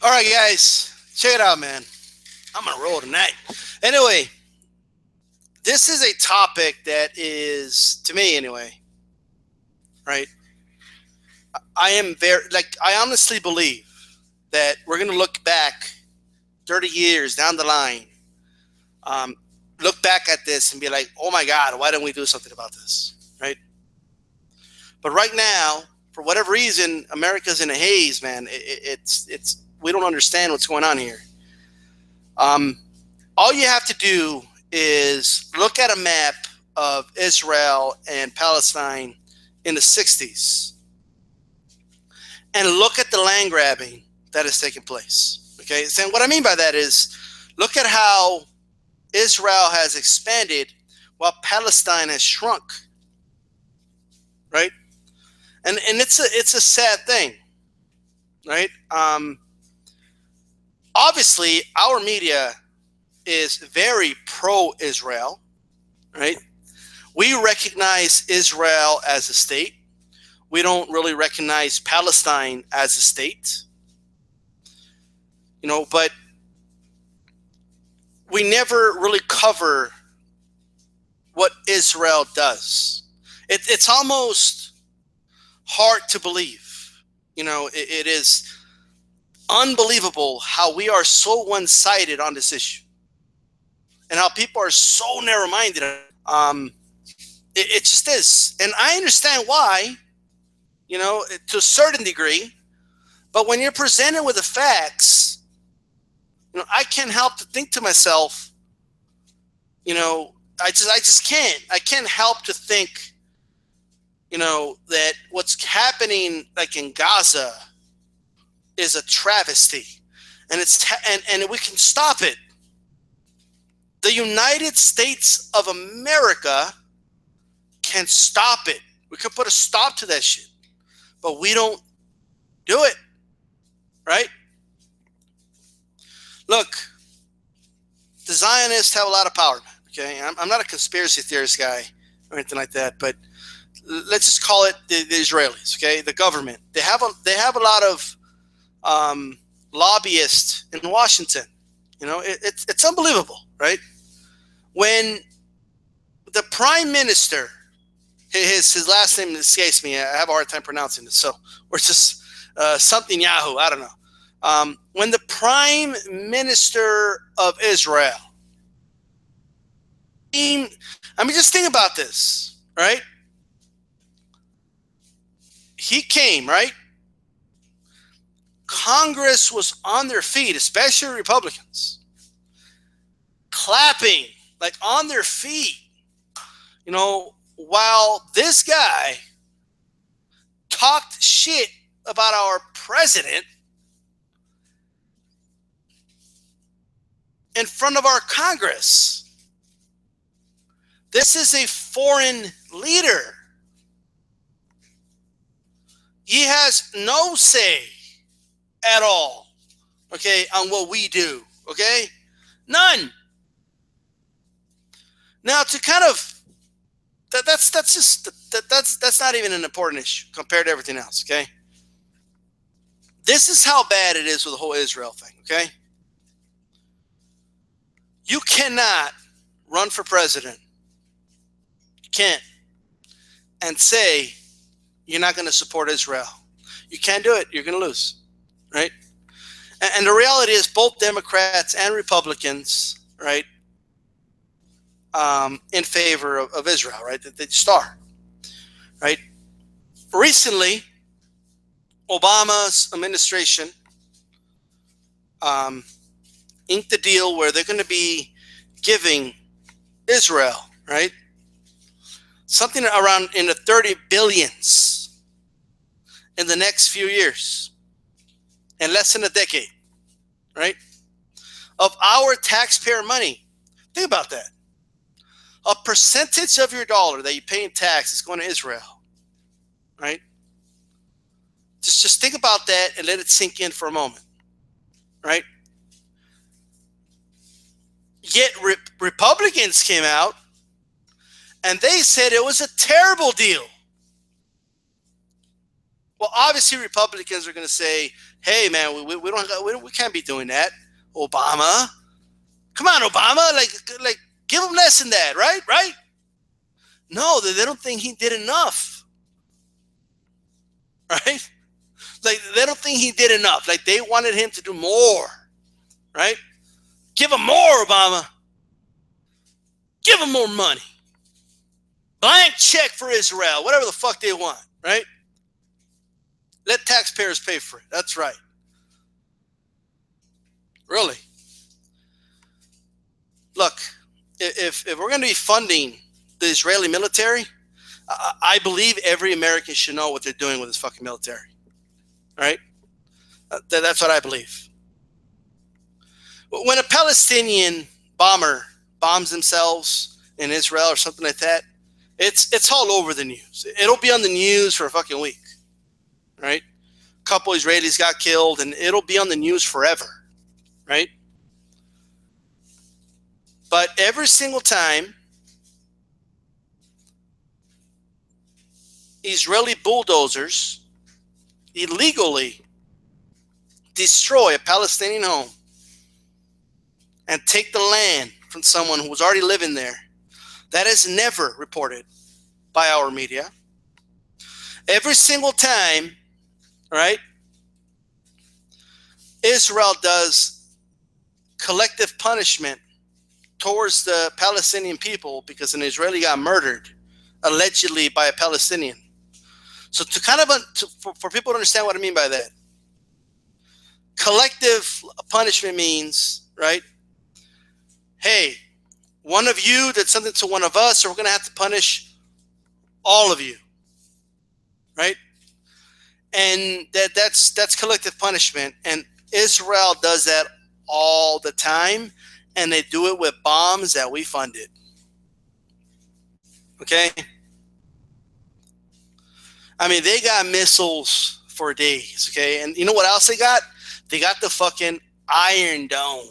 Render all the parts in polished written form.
All right, guys, check it out, man. I'm gonna roll tonight. Anyway, this is a topic that is, to me, anyway, right? I am very I honestly believe that we're gonna look back 30 years down the line, um, look back at this and be like, oh my God, why don't we do something about this, right? But right now, for whatever reason, America's in a haze, man. It's we don't understand what's going on here. Um, all you have to do is look at a map of Israel and Palestine in the 60s and look at the land grabbing that has taken place. Okay, so what I mean by that is look at how Israel has expanded while Palestine has shrunk, right? And it's a sad thing, right? Obviously, our media is very pro-Israel, right? We recognize Israel as a state. We don't really recognize Palestine as a state, but we never really cover what Israel does. It's almost hard to believe. It is unbelievable how we are so one-sided on this issue and how people are so narrow-minded. It just is. And I understand why, to a certain degree. But when you're presented with the facts, I can't help to think to myself, I just can't. I can't help to think, that what's happening like in Gaza is a travesty, and and we can stop it. The United States of America can stop it. We can put a stop to that shit, but we don't do it, right? Look, the Zionists have a lot of power. Okay, I'm not a conspiracy theorist guy or anything like that, but let's just call it the Israelis. Okay, the government. They have a lot of lobbyists in Washington. It's unbelievable, right? When the prime minister, his last name escapes me. I have a hard time pronouncing it, so we're just something Yahoo. I don't know. When the prime minister of Israel, just think about this, right? He came, right? Congress was on their feet, especially Republicans, clapping, like on their feet, while this guy talked shit about our president in front of our Congress. This is a foreign leader. He has no say at all, okay, on what we do, okay? None. Now, to kind of that's not even an important issue compared to everything else, okay? This is how bad it is with the whole Israel thing, okay? You cannot run for president. You can't. And say you're not going to support Israel. You can't do it. You're going to lose, right? And the reality is both Democrats and Republicans, right, in favor of Israel, right? They just are, right? Recently, Obama's administration inked a deal where they're going to be giving Israel, right, something around in the 30 billions in the next few years, in less than a decade, right, of our taxpayer money. Think about that. A percentage of your dollar that you pay in tax is going to Israel, right? Just think about that and let it sink in for a moment, right? Yet Republicans came out and they said it was a terrible deal. Well, obviously Republicans are going to say, "Hey, man, we can't be doing that." Obama, come on, Obama, like give him less than that, right? Right? No, they don't think he did enough, right? Like they don't think he did enough. Like they wanted him to do more, right? Give him more, Obama. Give him more money. Blank check for Israel, whatever the fuck they want, right? Let taxpayers pay for it. That's right. Really. Look, if we're going to be funding the Israeli military, I believe every American should know what they're doing with this fucking military. Right? That's what I believe. When a Palestinian bomber bombs themselves in Israel or something like that, it's all over the news. It'll be on the news for a fucking week. Right? A couple Israelis got killed, and it'll be on the news forever. Right? But every single time Israeli bulldozers illegally destroy a Palestinian home and take the land from someone who was already living there, that is never reported by our media. Every single time, right, Israel does collective punishment towards the Palestinian people because an Israeli got murdered, allegedly by a Palestinian. So to kind of for people to understand what I mean by that, collective punishment means, right? Hey, one of you did something to one of us, so we're going to have to punish all of you, right? And that's collective punishment, and Israel does that all the time, and they do it with bombs that we funded. Okay? I mean, they got missiles for days, okay? And you know what else they got? They got the fucking Iron Dome,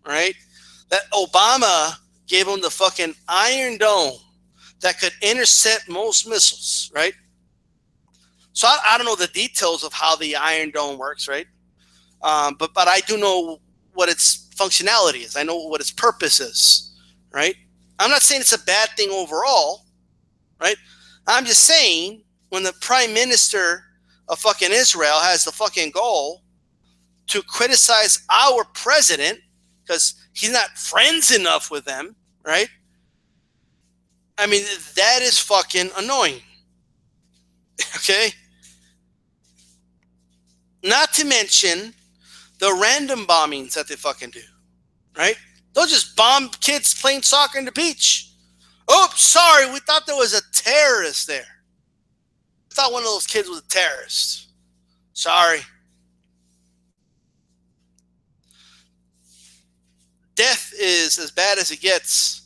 right? That Obama gave them the fucking Iron Dome that could intercept most missiles, right? So I don't know the details of how the Iron Dome works, right? But I do know what its functionality is. I know what its purpose is, right? I'm not saying it's a bad thing overall, right? I'm just saying when the prime minister of fucking Israel has the fucking goal to criticize our president because he's not friends enough with them, right? I mean, that is fucking annoying. Okay? Not to mention the random bombings that they fucking do, right? They'll just bomb kids playing soccer in the beach. Oh, sorry, we thought there was a terrorist there. I thought one of those kids was a terrorist. Sorry. Death is as bad as it gets.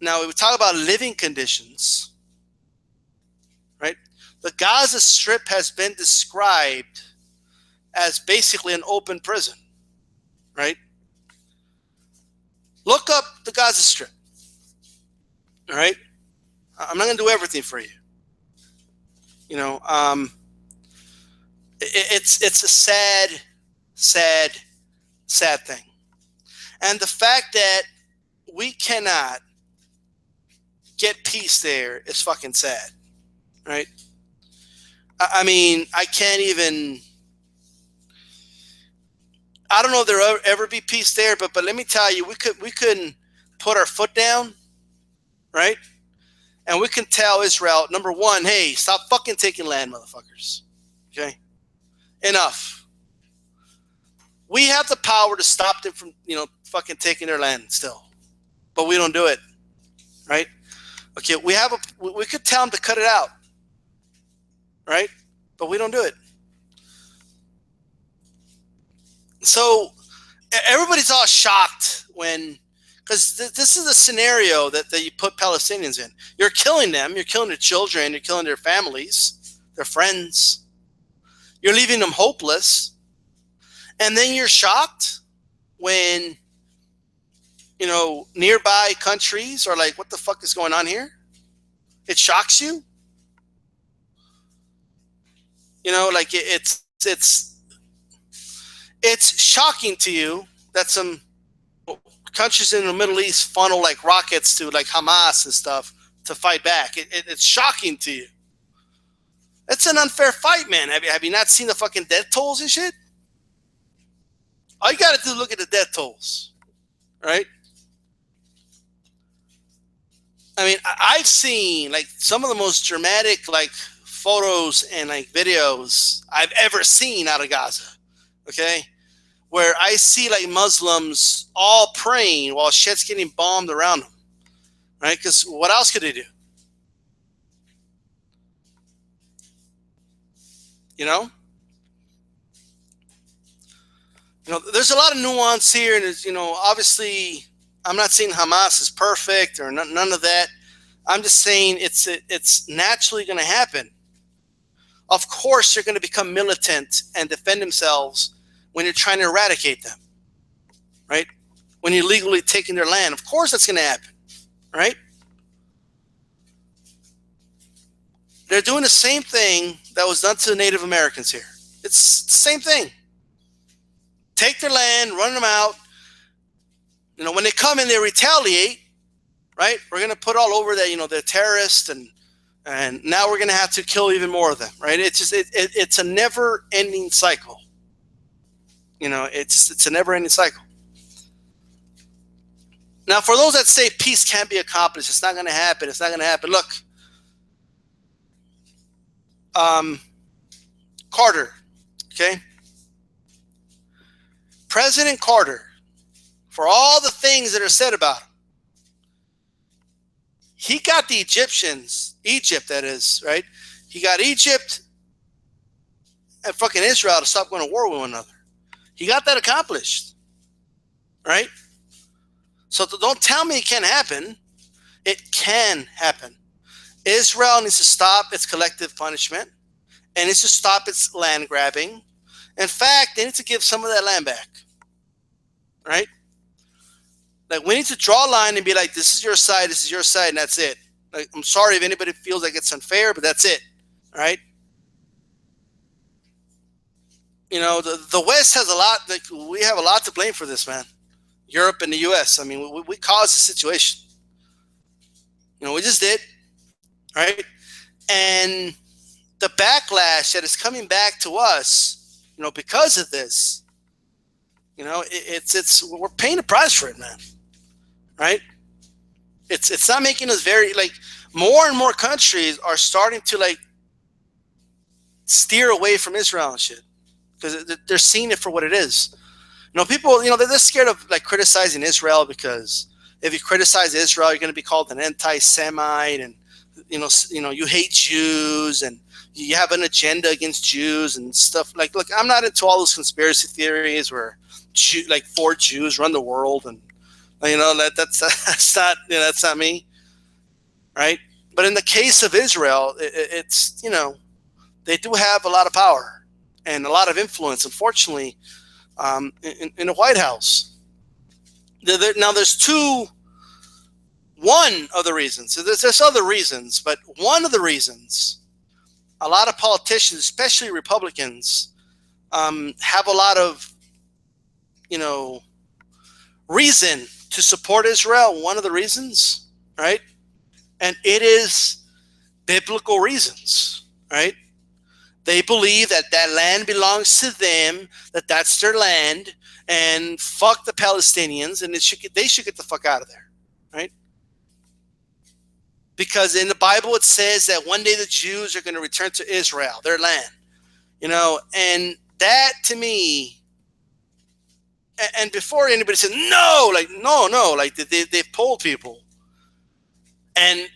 Now, we talk about living conditions, right? The Gaza Strip has been described as basically an open prison, right? Look up the Gaza Strip, all right? I'm not going to do everything for you. You know, it's a sad thing. And the fact that we cannot get peace there is fucking sad, right? I mean, I can't even... I don't know if there'll ever be peace there, but let me tell you, we couldn't put our foot down, right? And we can tell Israel, number one, hey, stop fucking taking land, motherfuckers. Okay? Enough. We have the power to stop them from, fucking taking their land still. But we don't do it. Right? Okay, we could tell them to cut it out. Right? But we don't do it. So everybody's all shocked because this is a scenario that you put Palestinians in. You're killing them. You're killing their children. You're killing their families, their friends. You're leaving them hopeless. And then you're shocked when, nearby countries are like, what the fuck is going on here? It shocks you. Like it's shocking to you that some countries in the Middle East funnel like rockets to like Hamas and stuff to fight back. It's shocking to you. It's an unfair fight, man. Have you not seen the fucking death tolls and shit? All you got to do is look at the death tolls, right? I mean, I've seen like some of the most dramatic like photos and like videos I've ever seen out of Gaza. Okay, where I see like Muslims all praying while shit's getting bombed around them, right? Because what else could they do? You know, there's a lot of nuance here, and obviously, I'm not saying Hamas is perfect or none of that. I'm just saying it's naturally going to happen. Of course, they're going to become militant and defend themselves when you're trying to eradicate them, right? When you're legally taking their land, of course that's going to happen, right? They're doing the same thing that was done to the Native Americans here. It's the same thing. Take their land, run them out. When they come in, they retaliate, right? We're going to put all over that, they're terrorists, and now we're going to have to kill even more of them, right? It's a never-ending cycle. It's a never-ending cycle. Now, for those that say peace can't be accomplished, it's not going to happen. It's not going to happen. Look, Carter, okay? President Carter, for all the things that are said about him, he got the Egypt that is, right? He got Egypt and fucking Israel to stop going to war with one another. He got that accomplished, right? So don't tell me it can't happen. It can happen. Israel needs to stop its collective punishment and needs to stop its land grabbing. In fact, they need to give some of that land back, right? Like, we need to draw a line and be like, this is your side, and that's it. Like, I'm sorry if anybody feels like it's unfair, but that's it, right? The West has a lot, like, we have a lot to blame for this, man. Europe and the U.S., I mean, we caused the situation. We just did, right? And the backlash that is coming back to us, because of this, we're paying a price for it, man. Right? It's not making us very, like, more and more countries are starting to like steer away from Israel and shit because they're seeing it for what it is. People, they're scared of like criticizing Israel because if you criticize Israel, you're going to be called an anti-Semite, and you hate Jews and you have an agenda against Jews and stuff. Like, look, I'm not into all those conspiracy theories where 4 Jews run the world, and that's not me, right? But in the case of Israel, it's they do have a lot of power and a lot of influence, unfortunately, in the White House. Now, there's one of the reasons. So there's other reasons, but one of the reasons a lot of politicians, especially Republicans, have a lot of reason to support Israel. One of the reasons, right? And it is biblical reasons, right? They believe that land belongs to them, that's their land, and fuck the Palestinians, and they should get the fuck out of there, right? Because in the Bible it says that one day the Jews are going to return to Israel, their land, and that to me. And before anybody said no, like they've polled people, and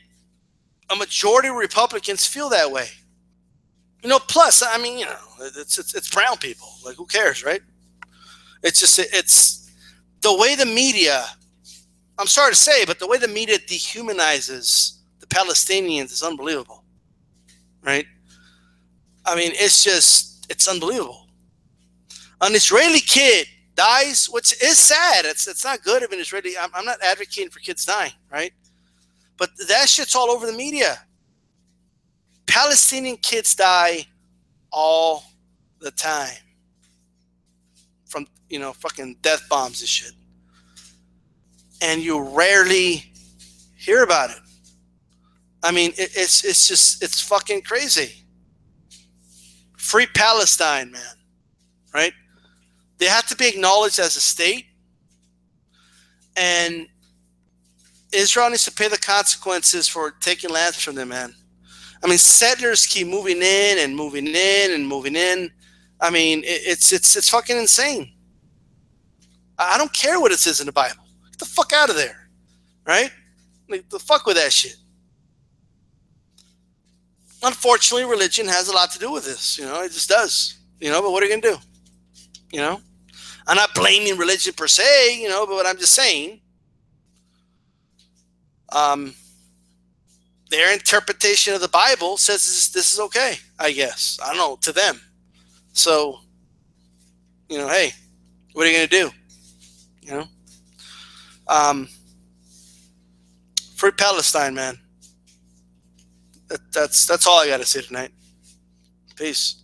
a majority of Republicans feel that way. Plus, I mean, it's brown people. Like, who cares, right? It's the way the media. I'm sorry to say, but the way the media dehumanizes the Palestinians is unbelievable, right? I mean, it's unbelievable. An Israeli kid dies, which is sad. It's not good of an Israeli. I'm not advocating for kids dying, right? But that shit's all over the media. Palestinian kids die all the time from, fucking death bombs and shit. And you rarely hear about it. I mean, it's fucking crazy. Free Palestine, man. Right? They have to be acknowledged as a state. And Israel needs to pay the consequences for taking lands from them, man. I mean, settlers keep moving in and moving in and moving in. I mean, it's fucking insane. I don't care what it says in the Bible. Get the fuck out of there, right? Like, the fuck with that shit. Unfortunately, religion has a lot to do with this. It just does. But what are you gonna do? I'm not blaming religion per se. But what I'm just saying, their interpretation of the Bible says this is okay. I guess, I don't know, to them. So, hey, what are you gonna do? Free Palestine, man. That's all I got to say tonight. Peace.